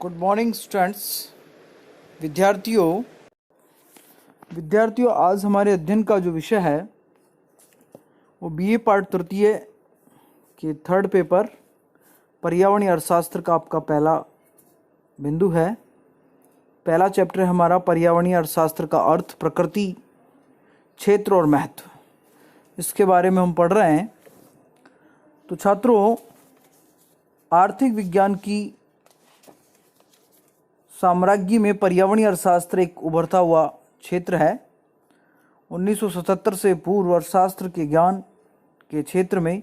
Good morning students. विद्यार्थियों आज हमारे अध्ययन का जो विषय है वो बीए पार्ट तृतीय के थर्ड पेपर पर्यावरणीय अर्थशास्त्र का आपका पहला बिंदु है। पहला चैप्टर है हमारा पर्यावरणीय अर्थशास्त्र का अर्थ, प्रकृति, क्षेत्र और महत्व। इसके बारे में हम पढ़ रहे हैं। तो छात्रों, आर्थिक विज्ञान की साम्राज्य में पर्यावरणीय अर्थशास्त्र एक उभरता हुआ क्षेत्र है। 1977 से पूर्व अर्थशास्त्र के ज्ञान के क्षेत्र में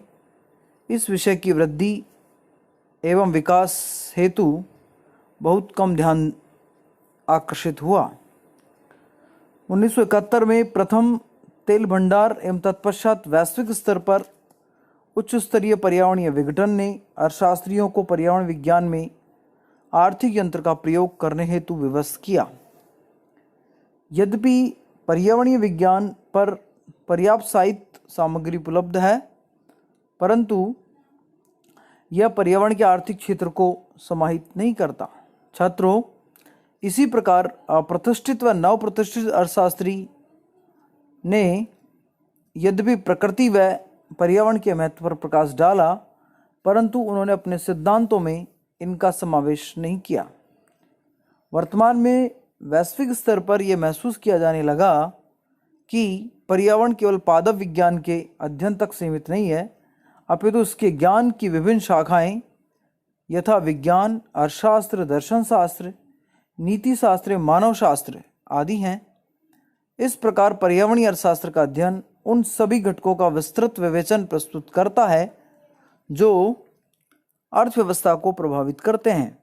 इस विषय की वृद्धि एवं विकास हेतु बहुत कम ध्यान आकर्षित हुआ। 1971 में प्रथम तेल भंडार एवं तत्पश्चात वैश्विक स्तर पर उच्च स्तरीय पर्यावरणीय विघटन ने अर्थशास्त्रियों को पर्यावरण विज्ञान में आर्थिक यंत्र का प्रयोग करने हेतु विवश किया। यद्यपि पर्यावरणीय विज्ञान पर पर्याप्त साहित्य सामग्री उपलब्ध है, परंतु यह पर्यावरण के आर्थिक क्षेत्र को समाहित नहीं करता। छात्रों, इसी प्रकार प्रतिष्ठित व नवप्रतिष्ठित अर्थशास्त्री ने यद्यपि प्रकृति व पर्यावरण के महत्व पर प्रकाश डाला, परंतु उन्होंने अपने सिद्धांतों में इनका समावेश नहीं किया। वर्तमान में वैश्विक स्तर पर यह महसूस किया जाने लगा कि पर्यावरण केवल पादप विज्ञान के अध्ययन तक सीमित नहीं है, अपितु इसके ज्ञान की विभिन्न शाखाएं यथा विज्ञान, अर्थशास्त्र, दर्शन शास्त्र, नीति शास्त्र, मानव शास्त्र आदि हैं। इस प्रकार पर्यावरणीय अर्थशास्त्र का अध्ययन उन सभी घटकों का विस्तृत विवेचन प्रस्तुत करता है जो अर्थव्यवस्था को प्रभावित करते हैं।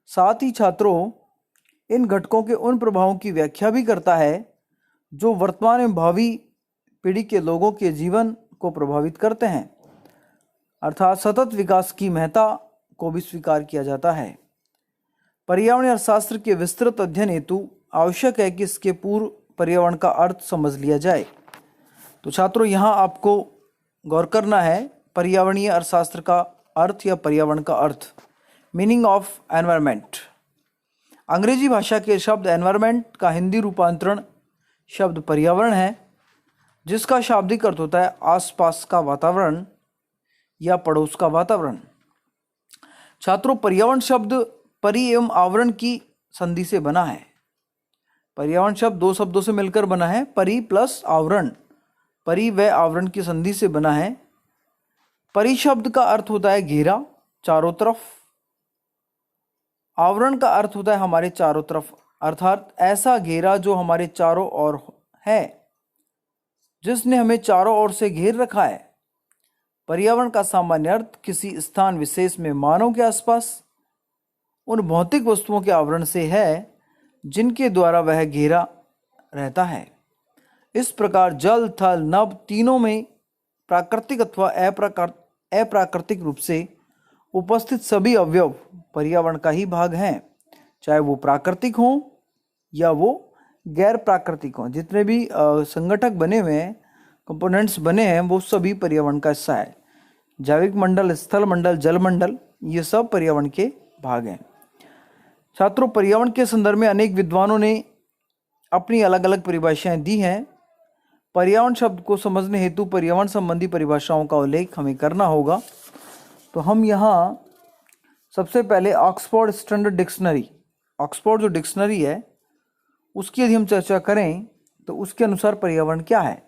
साथ ही छात्रों, इन घटकों के उन प्रभावों की व्याख्या भी करता है जो वर्तमान एवं भावी पीढ़ी के लोगों के जीवन को प्रभावित करते हैं, अर्थात सतत विकास की महत्ता को भी स्वीकार किया जाता है। पर्यावरणीय अर्थशास्त्र के विस्तृत अध्ययन हेतु आवश्यक है कि इसके पूर्व पर्यावरण का अर्थ समझ लिया जाए। तो छात्रों, यहाँ आपको गौर करना है पर्यावरणीय अर्थशास्त्र का अर्थ या पर्यावरण का अर्थ, मीनिंग ऑफ एनवायरनमेंट। अंग्रेजी भाषा के शब्द एनवायरनमेंट का हिंदी रूपांतरण शब्द पर्यावरण है, जिसका शाब्दिक अर्थ होता है आसपास का वातावरण या पड़ोस का वातावरण। छात्रों, पर्यावरण शब्द परि एवं आवरण की संधि से बना है। पर्यावरण शब्द दो शब्दों से मिलकर बना है, परि प्लस आवरण। परि व आवरण की संधि से बना है। परि शब्द का अर्थ होता है घेरा, चारों तरफ। आवरण का अर्थ होता है हमारे चारों तरफ, अर्थात ऐसा घेरा जो हमारे चारों ओर है, जिसने हमें चारों ओर से घेर रखा है। पर्यावरण का सामान्य अर्थ किसी स्थान विशेष में मानव के आसपास उन भौतिक वस्तुओं के आवरण से है जिनके द्वारा वह घेरा रहता है। इस प्रकार जल, थल, नभ तीनों में प्राकृतिक अथवा अप्राकृतिक रूप से उपस्थित सभी अवयव पर्यावरण का ही भाग हैं, चाहे वो प्राकृतिक हों या वो गैर प्राकृतिक हों। जितने भी संगठक बने हुए हैं, कंपोनेंट्स बने हैं, वो सभी पर्यावरण का हिस्सा है। जैविक मंडल, स्थल मंडल, जल मंडल, ये सब पर्यावरण के भाग हैं। छात्रों, पर्यावरण के संदर्भ में अनेक विद्वानों ने अपनी अलग अलग परिभाषाएं दी हैं। पर्यावरण शब्द को समझने हेतु पर्यावरण संबंधी परिभाषाओं का उल्लेख हमें करना होगा। तो हम यहाँ सबसे पहले ऑक्सफोर्ड स्टैंडर्ड डिक्शनरी, ऑक्सफोर्ड जो डिक्शनरी है उसकी यदि हम चर्चा करें तो उसके अनुसार पर्यावरण क्या है।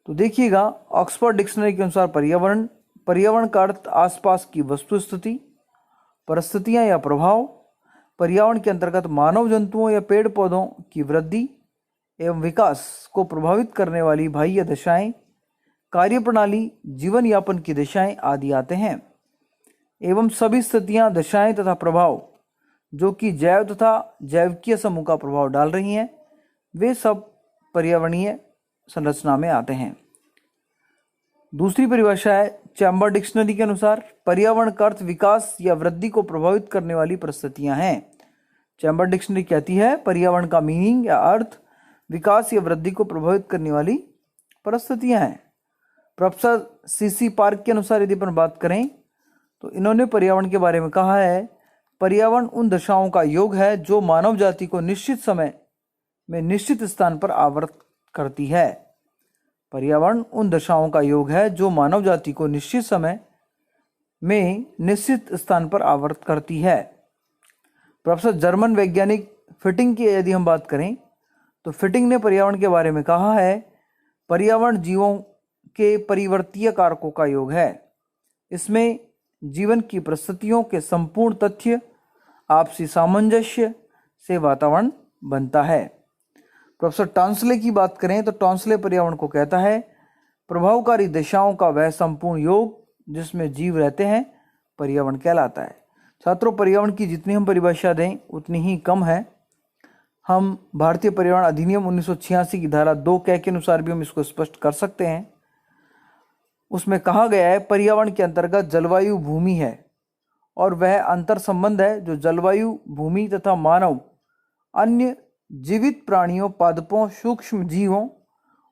तो देखिएगा, ऑक्सफोर्ड डिक्शनरी के अनुसार पर्यावरण का अर्थ आसपास की वस्तु स्थिति, परिस्थितियाँ या प्रभाव, पर्यावरण के अंतर्गत मानव, जंतुओं या पेड़ पौधों की वृद्धि एवं विकास को प्रभावित करने वाली बाह्य दशाएं, कार्यप्रणाली, जीवन यापन की दिशाएं आदि आते हैं, एवं सभी स्थितियां, दशाएं तथा प्रभाव जो कि जैव तथा जैविकीय समूह का प्रभाव डाल रही हैं, वे सब पर्यावरणीय संरचना में आते हैं। दूसरी परिभाषा है चैम्बर डिक्शनरी के अनुसार पर्यावरण का अर्थ विकास या वृद्धि को प्रभावित करने वाली परिस्थितियां हैं। चैम्बर डिक्शनरी कहती है पर्यावरण का मीनिंग या अर्थ विकास या वृद्धि को प्रभावित करने वाली परिस्थितियां हैं। प्रोफेसर सीसी पार्क के अनुसार यदि अपन बात करें तो इन्होंने पर्यावरण के बारे में कहा है पर्यावरण उन दशाओं का योग है जो मानव जाति को निश्चित समय में निश्चित स्थान पर आवर्त करती है। पर्यावरण उन दशाओं का योग है जो मानव जाति को निश्चित समय में निश्चित स्थान पर आवर्त करती है। प्रोफेसर जर्मन वैज्ञानिक फिटिंग की यदि हम बात करें तो फिटिंग ने पर्यावरण के बारे में कहा है, पर्यावरण जीवों के परिवर्तीय कारकों का योग है। इसमें जीवन की परिस्थितियों के संपूर्ण तथ्य आपसी सामंजस्य से वातावरण बनता है। प्रोफेसर टॉन्सले की बात करें तो टॉन्सले पर्यावरण को कहता है, प्रभावकारी दिशाओं का वह संपूर्ण योग जिसमें जीव रहते हैं पर्यावरण कहलाता है। छात्रों, पर्यावरण की जितनी हम परिभाषा दें उतनी ही कम है। हम भारतीय पर्यावरण अधिनियम 1986 की धारा 2 क के अनुसार भी हम इसको स्पष्ट कर सकते हैं। उसमें कहा गया है, पर्यावरण के अंतर्गत जलवायु भूमि है और वह अंतर संबंध है जो जलवायु भूमि तथा मानव, अन्य जीवित प्राणियों, पादपों, सूक्ष्म जीवों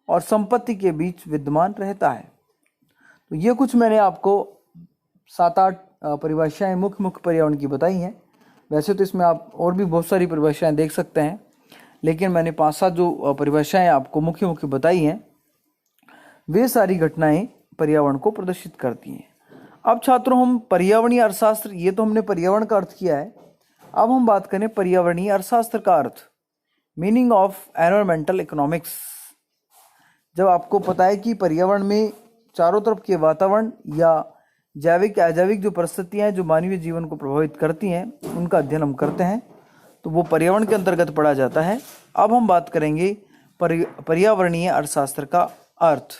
और संपत्ति के बीच विद्यमान रहता है। तो ये कुछ मैंने आपको 7-8 परिभाषाएं मुख्य पर्यावरण की बताई हैं। वैसे तो इसमें आप और भी बहुत सारी परिभाषाएं देख सकते हैं, लेकिन मैंने 5-7 जो परिभाषाएं आपको मुख्य बताई हैं, वे सारी घटनाएं पर्यावरण को प्रदर्शित करती हैं। अब छात्रों, हम पर्यावरणीय अर्थशास्त्र, ये तो हमने पर्यावरण का अर्थ किया है, अब हम बात करें पर्यावरणीय अर्थशास्त्र का अर्थ, मीनिंग ऑफ एनवायरमेंटल इकोनॉमिक्स। जब आपको पता है कि पर्यावरण में चारों तरफ के वातावरण या जैविक अजैविक जो परिस्थितियां हैं जो मानवीय जीवन को प्रभावित करती हैं, उनका अध्ययन हम करते हैं, तो वो पर्यावरण के अंतर्गत पढ़ा जाता है। अब हम बात करेंगे पर्यावरणीय अर्थशास्त्र का अर्थ।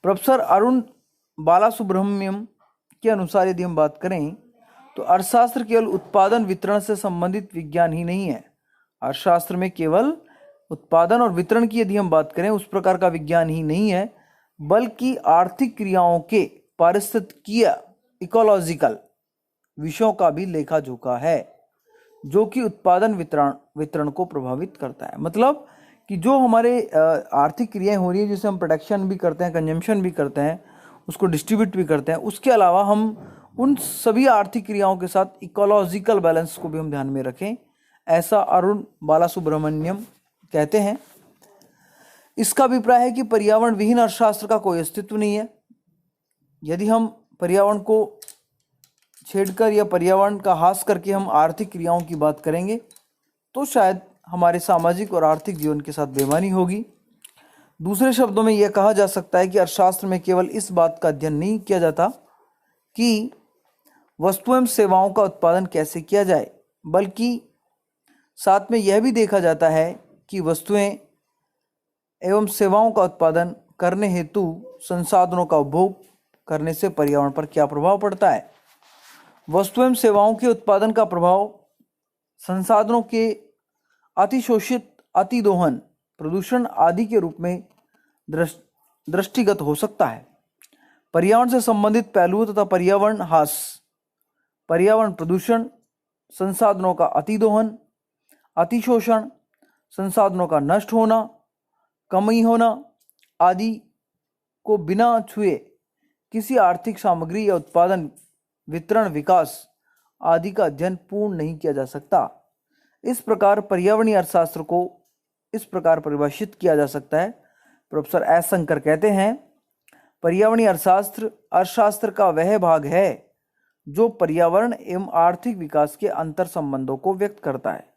प्रोफेसर अरुण बालासुब्रमण्यम के अनुसार यदि हम बात करें तो अर्थशास्त्र केवल उत्पादन वितरण से संबंधित विज्ञान ही नहीं है। अर्थशास्त्र में केवल उत्पादन और वितरण की यदि हम बात करें उस प्रकार का विज्ञान ही नहीं है, बल्कि आर्थिक क्रियाओं के पारिस्थितिकीय इकोलॉजिकल विषयों का भी लेखा जोखा है, जो कि उत्पादन वितरण को प्रभावित करता है। मतलब कि जो हमारे आर्थिक क्रियाएं हो रही है, जिसे हम प्रोडक्शन भी करते हैं, कंजम्पशन भी करते हैं, उसको डिस्ट्रीब्यूट भी करते हैं, उसके अलावा हम उन सभी आर्थिक क्रियाओं के साथ इकोलॉजिकल बैलेंस को भी हम ध्यान में रखें, ऐसा अरुण बालासुब्रमण्यम कहते हैं। इसका अभिप्राय है कि पर्यावरण विहीन अर्थशास्त्र का कोई अस्तित्व नहीं है। यदि हम पर्यावरण को छेड़कर या पर्यावरण का हास करके हम आर्थिक क्रियाओं की बात करेंगे तो शायद हमारे सामाजिक और आर्थिक जीवन के साथ बेईमानी होगी। दूसरे शब्दों में यह कहा जा सकता है कि अर्थशास्त्र में केवल इस बात का अध्ययन नहीं किया जाता कि वस्तुओं एवं सेवाओं का उत्पादन कैसे किया जाए, बल्कि साथ में यह भी देखा जाता है कि वस्तुएं एवं सेवाओं का उत्पादन करने हेतु संसाधनों का उपभोग करने से पर्यावरण पर क्या प्रभाव पड़ता है। वस्तु एवं सेवाओं के उत्पादन का प्रभाव संसाधनों के अतिशोषित, अतिदोहन, प्रदूषण आदि के रूप में दृष्टिगत हो सकता है। पर्यावरण से संबंधित पहलुओं तथा पर्यावरण हास, पर्यावरण प्रदूषण, संसाधनों का अतिदोहन, अतिशोषण, संसाधनों का नष्ट होना, कमी होना आदि को बिना छुए किसी आर्थिक सामग्री या उत्पादन, वितरण, विकास आदि का अध्ययन पूर्ण नहीं किया जा सकता। इस प्रकार पर्यावरणीय अर्थशास्त्र को इस प्रकार परिभाषित किया जा सकता है। प्रोफेसर एस शंकर कहते हैं, पर्यावरणीय अर्थशास्त्र का वह भाग है जो पर्यावरण एवं आर्थिक विकास के अंतर संबंधों को व्यक्त करता है।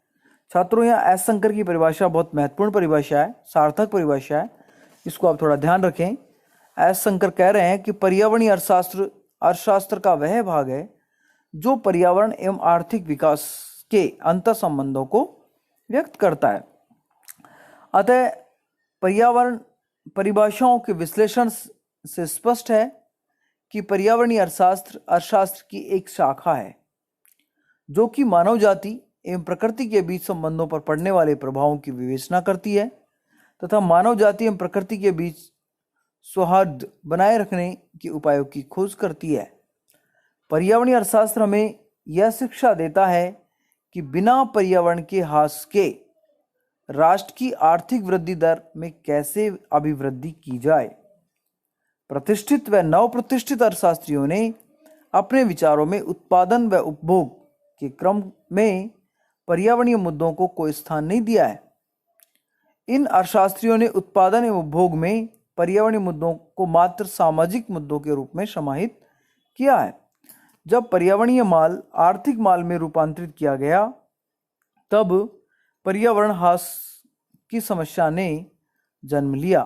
छात्रों, यहाँ एस शंकर की परिभाषा बहुत महत्वपूर्ण परिभाषा है, सार्थक परिभाषा है, इसको आप थोड़ा ध्यान रखें। एस शंकर कह रहे हैं कि पर्यावरणीय अर्थशास्त्र का वह भाग है जो पर्यावरण एवं आर्थिक विकास के अंतर संबंधों को व्यक्त करता है। अतः पर्यावरण परिभाषाओं के विश्लेषण से स्पष्ट है कि पर्यावरणीय अर्थशास्त्र की एक शाखा है जो कि मानव जाति एवं प्रकृति के बीच संबंधों पर पड़ने वाले प्रभावों की विवेचना करती है तथा मानव जाति एवं प्रकृति के बीच सौहार्द बनाए रखने के उपायों की खोज करती है। पर्यावरणीय अर्थशास्त्र हमें यह शिक्षा देता है कि बिना पर्यावरण के हास के राष्ट्र की आर्थिक वृद्धि दर में कैसे अभिवृद्धि की जाए। प्रतिष्ठित व नव प्रतिष्ठित अर्थशास्त्रियों ने अपने विचारों में उत्पादन व उपभोग के क्रम में पर्यावरणीय मुद्दों को कोई स्थान नहीं दिया है। इन अर्थशास्त्रियों ने उत्पादन एवं उपभोग में पर्यावरणीय मुद्दों को मात्र सामाजिक मुद्दों के रूप में समाहित किया है। जब पर्यावरणीय माल आर्थिक माल में रूपांतरित किया गया, तब पर्यावरण ह्रास की समस्या ने जन्म लिया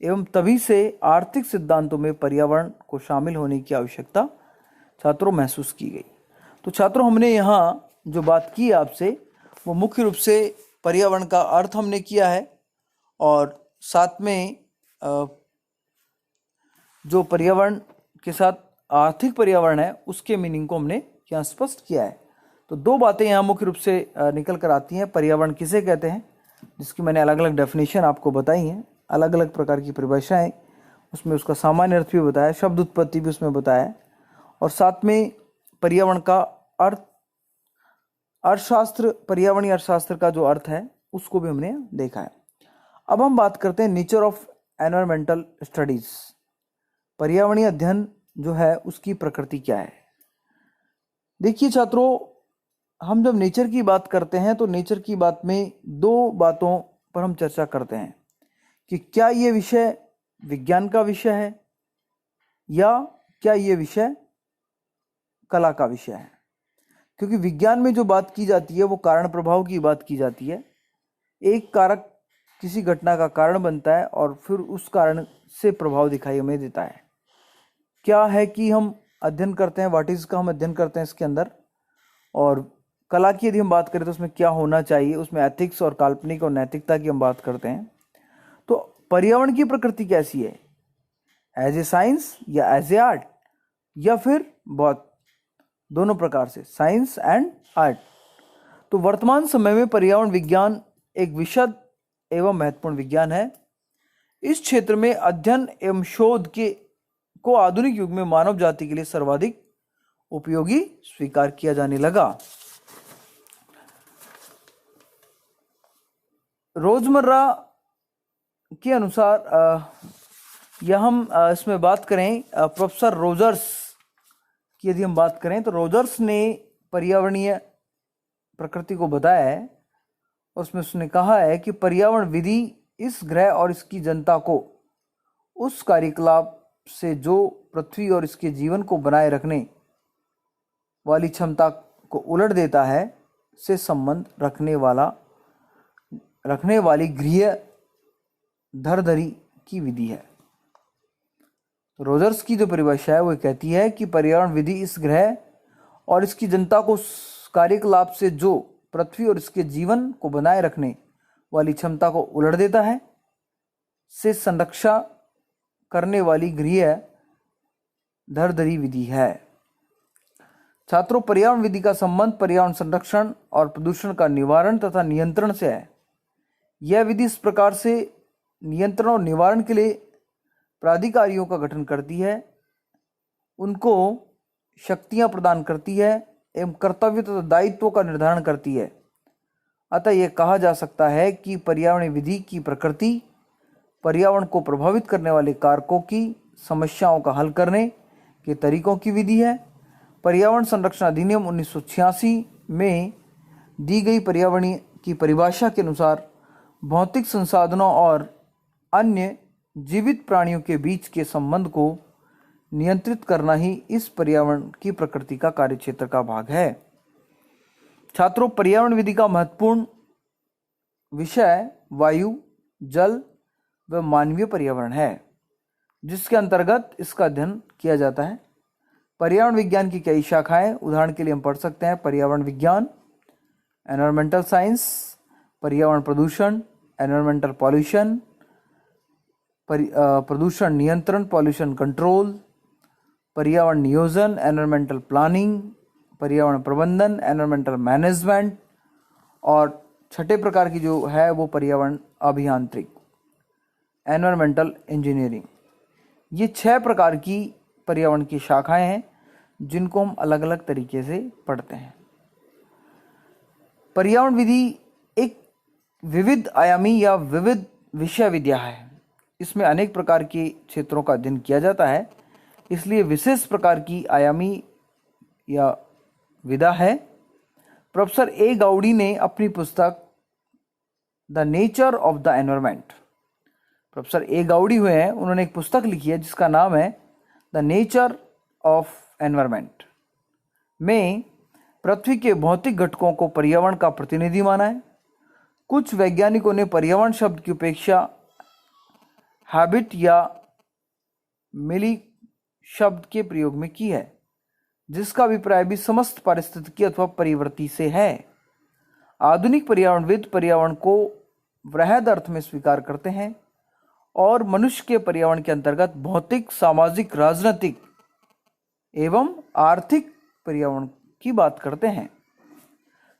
एवं तभी से आर्थिक सिद्धांतों में पर्यावरण को शामिल होने की आवश्यकता छात्रों महसूस की गई। तो छात्रों, हमने यहाँ जो बात की आपसे वो मुख्य रूप से पर्यावरण का अर्थ हमने किया है और साथ में जो पर्यावरण के साथ आर्थिक पर्यावरण है उसके मीनिंग को हमने यहाँ स्पष्ट किया है। तो दो बातें यहाँ मुख्य रूप से निकल कर आती हैं। पर्यावरण किसे कहते हैं, जिसकी मैंने अलग अलग डेफिनेशन आपको बताई हैं, अलग अलग प्रकार की परिभाषाएं, उसमें उसका सामान्य अर्थ भी बताया, शब्द उत्पत्ति भी उसमें बताया, और साथ में पर्यावरण का अर्थशास्त्र, पर्यावरणीय अर्थशास्त्र का जो अर्थ है उसको भी हमने देखा है। अब हम बात करते हैं नेचर ऑफ एनवायरमेंटल स्टडीज। पर्यावरणीय अध्ययन जो है उसकी प्रकृति क्या है। देखिए छात्रों, हम जब नेचर की बात करते हैं तो नेचर की बात में दो बातों पर हम चर्चा करते हैं कि क्या ये विषय विज्ञान का विषय है या क्या ये विषय कला का विषय है। क्योंकि विज्ञान में जो बात की जाती है वो कारण प्रभाव की बात की जाती है। एक कारक किसी घटना का कारण बनता है और फिर उस कारण से प्रभाव दिखाई हमें देता है। क्या है कि हम अध्ययन करते हैं, व्हाट इज का हम अध्ययन करते हैं इसके अंदर। और कला की यदि हम बात करें तो उसमें क्या होना चाहिए, उसमें एथिक्स और काल्पनिक और नैतिकता की हम बात करते हैं। तो पर्यावरण की प्रकृति कैसी है, एज ए साइंस या एज ए आर्ट, या फिर बहुत दोनों प्रकार से, साइंस एंड आर्ट। तो वर्तमान समय में पर्यावरण विज्ञान एक विशद एवं महत्वपूर्ण विज्ञान है। इस क्षेत्र में अध्ययन एवं शोध को आधुनिक युग में मानव जाति के लिए सर्वाधिक उपयोगी स्वीकार किया जाने लगा। रोजमर्रा के अनुसार यह हम इसमें बात करें, प्रोफेसर रोजर्स की यदि हम बात करें तो रोजर्स ने पर्यावरणीय प्रकृति को बताया है और उसमें उसने कहा है कि पर्यावरण विधि इस ग्रह और इसकी जनता को उस कार्यकलाप से जो पृथ्वी और इसके जीवन को बनाए रखने वाली क्षमता को उलट देता है से संबंध रखने वाली गृह धरधरी की विधि है। रोजर्स की जो परिभाषा है वो कहती है कि पर्यावरण विधि इस ग्रह और इसकी जनता को कार्यकलाप से जो पृथ्वी और इसके जीवन को बनाए रखने वाली क्षमता को उलट देता है से संरक्षा करने वाली गृह धरधरी विधि है। छात्रों, पर्यावरण विधि का संबंध पर्यावरण संरक्षण और प्रदूषण का निवारण तथा नियंत्रण से है। यह विधि इस प्रकार से नियंत्रण और निवारण के लिए प्राधिकारियों का गठन करती है, उनको शक्तियां प्रदान करती है एवं कर्तव्य तथा दायित्वों का निर्धारण करती है। अतः यह कहा जा सकता है कि पर्यावरण विधि की प्रकृति पर्यावरण को प्रभावित करने वाले कारकों की समस्याओं का हल करने के तरीकों की विधि है। पर्यावरण संरक्षण अधिनियम 1986 में दी गई पर्यावरणीय की परिभाषा के अनुसार भौतिक संसाधनों और अन्य जीवित प्राणियों के बीच के संबंध को नियंत्रित करना ही इस पर्यावरण की प्रकृति का कार्यक्षेत्र का भाग है। छात्रों, पर्यावरण विधि का महत्वपूर्ण विषय वायु, जल व मानवीय पर्यावरण है, जिसके अंतर्गत इसका अध्ययन किया जाता है। पर्यावरण विज्ञान की कई शाखाएं, उदाहरण के लिए हम पढ़ सकते हैं पर्यावरण विज्ञान, एनवायरमेंटल साइंस, पर्यावरण प्रदूषण, एनवायरमेंटल पॉल्यूशन, प्रदूषण नियंत्रण, पॉल्यूशन कंट्रोल, पर्यावरण नियोजन, एनवायरमेंटल प्लानिंग, पर्यावरण प्रबंधन, एनवायरमेंटल मैनेजमेंट, और छठे प्रकार की जो है वो पर्यावरण अभियांत्रिक, एनवायरमेंटल इंजीनियरिंग। ये 6 प्रकार की पर्यावरण की शाखाएं हैं जिनको हम अलग अलग तरीके से पढ़ते हैं। पर्यावरण विधि एक विविध आयामी या विविध विषय विद्या है। इसमें अनेक प्रकार के क्षेत्रों का अध्ययन किया जाता है, इसलिए विशेष प्रकार की आयामी या विधा है प्रोफेसर ए गाउडी ने अपनी पुस्तक the nature of the environment, professor A Goudie हुए हैं, उन्होंने एक पुस्तक लिखी है जिसका नाम है द नेचर ऑफ एनवायरमेंट में पृथ्वी के भौतिक घटकों को पर्यावरण का प्रतिनिधि माना है। कुछ वैज्ञानिकों ने पर्यावरण शब्द की उपेक्षा हैबिट या मिली शब्द के प्रयोग में की है, जिसका अभिप्राय भी समस्त पारिस्थितिकी अथवा परिवर्ती से है। आधुनिक पर्यावरणविद पर्यावरण को वृहद अर्थ में स्वीकार करते हैं और मनुष्य के पर्यावरण के अंतर्गत भौतिक, सामाजिक, राजनीतिक एवं आर्थिक पर्यावरण की बात करते हैं।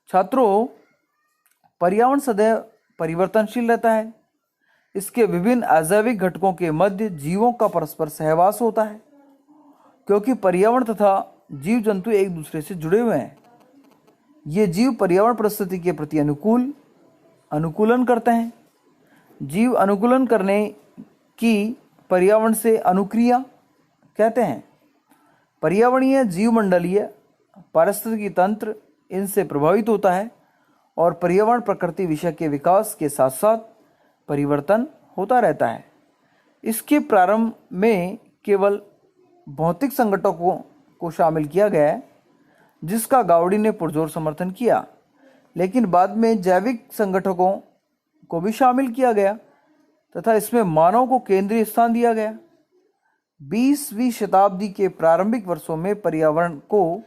छात्रों, पर्यावरण सदैव परिवर्तनशील रहता है। इसके विभिन्न अजैविक घटकों के मध्य जीवों का परस्पर सहवास होता है, क्योंकि पर्यावरण तथा जीव जंतु एक दूसरे से जुड़े हुए हैं। ये जीव पर्यावरण परिस्थिति के प्रति अनुकूलन करते हैं। जीव अनुकूलन करने की पर्यावरण से अनुक्रिया कहते हैं। पर्यावरणीय, जीवमंडलीय, पारिस्थितिकी तंत्र इनसे प्रभावित होता है और पर्यावरण प्रकृति विषय के विकास के साथ साथ परिवर्तन होता रहता है। इसके प्रारंभ में केवल भौतिक संगठनों को शामिल किया गया है, जिसका गाउडी ने पुरजोर समर्थन किया, लेकिन बाद में जैविक संगठनों को भी शामिल किया गया तथा इसमें मानव को केंद्रीय स्थान दिया गया। 20वीं शताब्दी के प्रारंभिक वर्षों में पर्यावरण को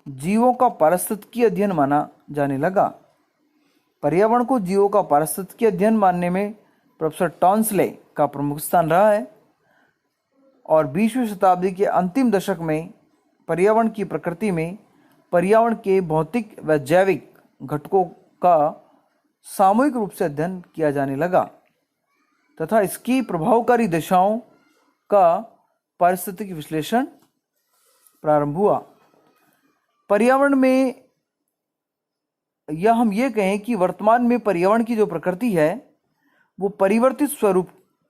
जीवों का पारिस्थितिकी अध्ययन माना जाने लगा। पर्यावरण को जीवों का पारिस्थितिकी अध्ययन मानने में प्रोफेसर टॉन्सले का प्रमुख स्थान रहा है और 20वीं शताब्दी के अंतिम दशक में पर्यावरण की प्रकृति में पर्यावरण के भौतिक व जैविक घटकों का सामूहिक रूप से अध्ययन किया जाने लगा तथा इसकी प्रभावकारी दिशाओं का पारिस्थितिक विश्लेषण प्रारंभ हुआ। पर्यावरण में या हम ये कहें कि वर्तमान में पर्यावरण की जो प्रकृति है वो परिवर्तित स्वरूप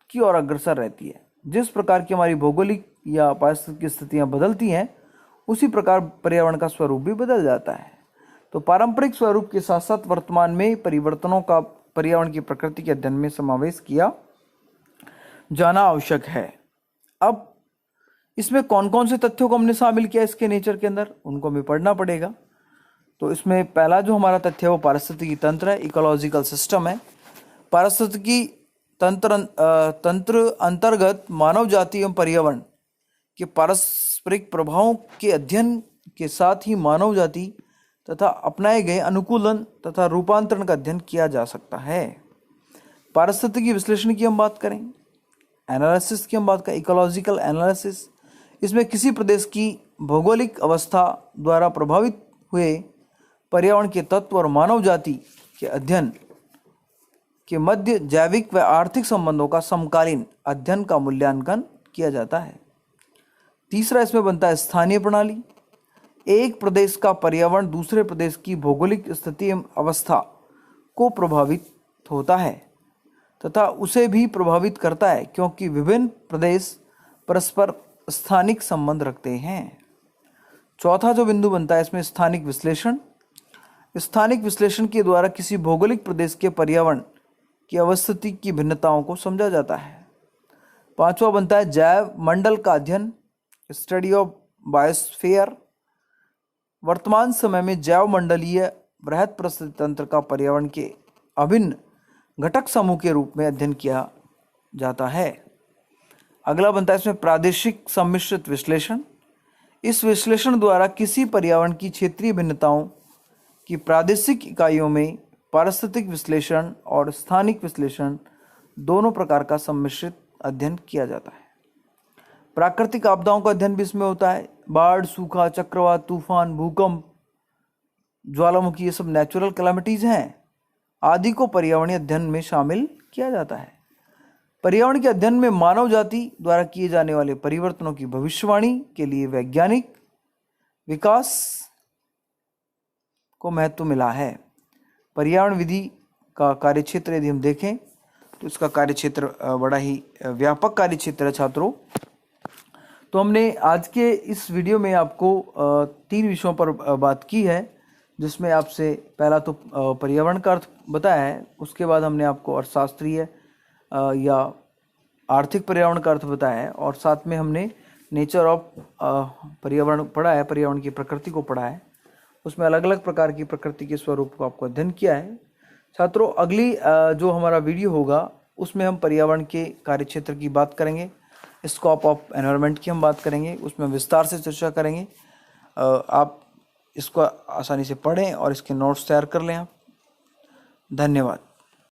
की ओर अग्रसर रहती है। जिस प्रकार की हमारी भौगोलिक या पारिस्थितिक स्थितियां बदलती हैं, उसी प्रकार पर्यावरण का स्वरूप भी बदल जाता है। तो पारंपरिक स्वरूप के साथ साथ वर्तमान में परिवर्तनों का पर्यावरण की प्रकृति के अध्ययन में समावेश किया जाना आवश्यक है। अब इसमें कौन कौन से तथ्यों को हमने शामिल किया इसके नेचर के अंदर, उनको हमें पढ़ना पड़ेगा। तो इसमें पहला जो हमारा तथ्य है वो पारिस्थितिकी तंत्र है, इकोलॉजिकल सिस्टम है। पारिस्थितिकी तंत्र अंतर्गत मानव जाति एवं पर्यावरण के पारस्परिक प्रभावों के अध्ययन के साथ ही मानव जाति तथा अपनाए गए अनुकूलन तथा रूपांतरण का अध्ययन किया जा सकता है। पारिस्थितिकी विश्लेषण की हम बात करें, एनालिसिस की हम बात करें, इकोलॉजिकल एनालिसिस, इसमें किसी प्रदेश की भौगोलिक अवस्था द्वारा प्रभावित हुए पर्यावरण के तत्व और मानव जाति के अध्ययन के मध्य जैविक व आर्थिक संबंधों का समकालीन अध्ययन का मूल्यांकन किया जाता है। तीसरा इसमें बनता है स्थानीय प्रणाली। एक प्रदेश का पर्यावरण दूसरे प्रदेश की भौगोलिक स्थिति एवं अवस्था को प्रभावित होता है तथा उसे भी प्रभावित करता है, क्योंकि विभिन्न प्रदेश परस्पर स्थानिक संबंध रखते हैं। चौथा जो बिंदु बनता है इसमें स्थानिक विश्लेषण। स्थानिक विश्लेषण के द्वारा किसी भौगोलिक प्रदेश के पर्यावरण की अवस्थिति की भिन्नताओं को समझा जाता है। पांचवा बनता है जैव मंडल का अध्ययन, स्टडी ऑफ बायोस्फीयर। वर्तमान समय में जैव मंडलीय बृहद परिस्थिति तंत्र का पर्यावरण के अभिन्न घटक समूह के रूप में अध्ययन किया जाता है। अगला बनता है इसमें प्रादेशिक सम्मिश्रित विश्लेषण। इस विश्लेषण द्वारा किसी पर्यावरण की क्षेत्रीय भिन्नताओं की प्रादेशिक इकाइयों में पारिस्थितिक विश्लेषण और स्थानिक विश्लेषण दोनों प्रकार का सम्मिश्रित अध्ययन किया जाता है। प्राकृतिक आपदाओं का अध्ययन भी इसमें होता है। बाढ़, सूखा, चक्रवात, तूफान, भूकंप, ज्वालामुखी, ये सब नेचुरल कैलामिटीज हैं, आदि को पर्यावरणीय अध्ययन में शामिल किया जाता है। पर्यावरण के अध्ययन में मानव जाति द्वारा किए जाने वाले परिवर्तनों की भविष्यवाणी के लिए वैज्ञानिक विकास को महत्व मिला है। पर्यावरण विधि का कार्यक्षेत्र यदि हम देखें तो इसका कार्यक्षेत्र बड़ा ही व्यापक कार्यक्षेत्र है छात्रों। तो हमने आज के इस वीडियो में आपको 3 विषयों पर बात की है, जिसमें आपसे पहला तो पर्यावरण का अर्थ बताया है, उसके बाद हमने आपको अर्थशास्त्रीय या आर्थिक पर्यावरण का अर्थ बताया है, और साथ में हमने नेचर ऑफ पर्यावरण पढ़ा है, पर्यावरण की प्रकृति को पढ़ा है। उसमें अलग अलग प्रकार की प्रकृति के स्वरूप को आपको अध्ययन किया है। छात्रों, अगली जो हमारा वीडियो होगा उसमें हम पर्यावरण के कार्यक्षेत्र की बात करेंगे, स्कोप ऑफ एनवायरनमेंट की हम बात करेंगे, उसमें विस्तार से चर्चा करेंगे। आप इसको आसानी से पढ़ें और इसके नोट्स तैयार कर लें आप। धन्यवाद।